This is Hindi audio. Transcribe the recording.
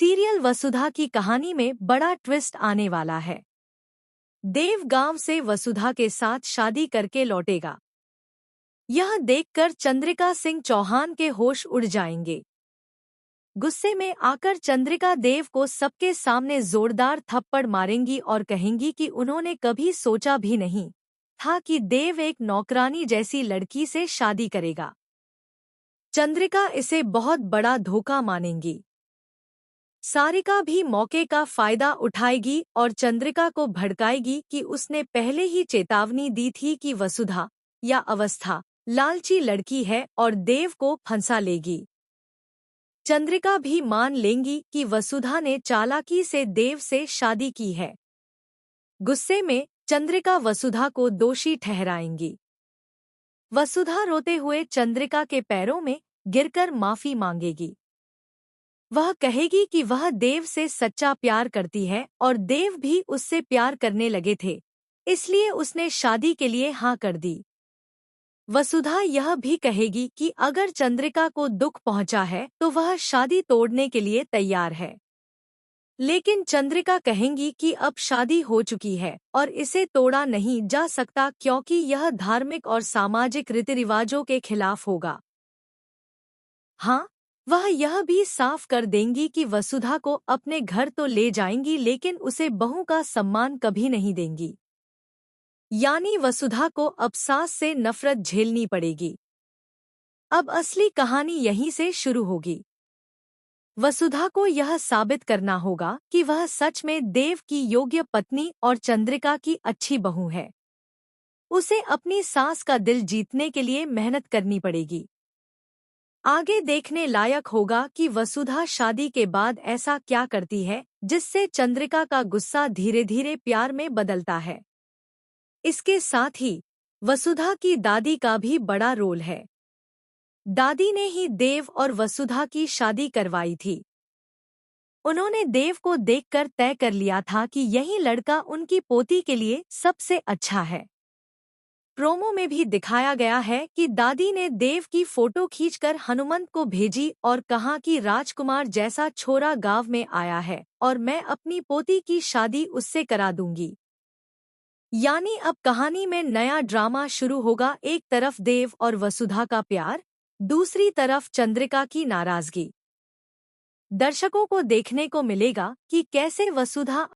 सीरियल वसुधा की कहानी में बड़ा ट्विस्ट आने वाला है। देव गांव से वसुधा के साथ शादी करके लौटेगा। यह देखकर चंद्रिका सिंह चौहान के होश उड़ जाएंगे। गुस्से में आकर चंद्रिका देव को सबके सामने जोरदार थप्पड़ मारेंगी और कहेंगी कि उन्होंने कभी सोचा भी नहीं था कि देव एक नौकरानी जैसी लड़की से शादी करेगा। चंद्रिका इसे बहुत बड़ा धोखा मानेंगी। सारिका भी मौके का फायदा उठाएगी और चंद्रिका को भड़काएगी कि उसने पहले ही चेतावनी दी थी कि वसुधा या अवस्था लालची लड़की है और देव को फंसा लेगी। चंद्रिका भी मान लेंगी कि वसुधा ने चालाकी से देव से शादी की है। गुस्से में चंद्रिका वसुधा को दोषी ठहराएंगी। वसुधा रोते हुए चंद्रिका के पैरों में गिरकर माफी मांगेगी। वह कहेगी कि वह देव से सच्चा प्यार करती है और देव भी उससे प्यार करने लगे थे, इसलिए उसने शादी के लिए हाँ कर दी। वसुधा यह भी कहेगी कि अगर चंद्रिका को दुख पहुंचा है तो वह शादी तोड़ने के लिए तैयार है। लेकिन चंद्रिका कहेंगी कि अब शादी हो चुकी है और इसे तोड़ा नहीं जा सकता क्योंकि यह धार्मिक और सामाजिक रीति रिवाजों के खिलाफ होगा। हाँ, वह यह भी साफ कर देंगी कि वसुधा को अपने घर तो ले जाएंगी लेकिन उसे बहू का सम्मान कभी नहीं देंगी। यानी वसुधा को अब सास से नफरत झेलनी पड़ेगी। अब असली कहानी यहीं से शुरू होगी। वसुधा को यह साबित करना होगा कि वह सच में देव की योग्य पत्नी और चंद्रिका की अच्छी बहू है। उसे अपनी सास का दिल जीतने के लिए मेहनत करनी पड़ेगी। आगे देखने लायक होगा कि वसुधा शादी के बाद ऐसा क्या करती है जिससे चंद्रिका का गुस्सा धीरे धीरे प्यार में बदलता है। इसके साथ ही वसुधा की दादी का भी बड़ा रोल है। दादी ने ही देव और वसुधा की शादी करवाई थी। उन्होंने देव को देखकर तय कर लिया था कि यही लड़का उनकी पोती के लिए सबसे अच्छा है। प्रोमो में भी दिखाया गया है कि दादी ने देव की फोटो खींचकर हनुमंत को भेजी और कहा कि राजकुमार जैसा छोरा गांव में आया है और मैं अपनी पोती की शादी उससे करा दूंगी। यानी अब कहानी में नया ड्रामा शुरू होगा। एक तरफ देव और वसुधा का प्यार, दूसरी तरफ चंद्रिका की नाराजगी। दर्शकों को देखने को मिलेगा कि कैसे वसुधा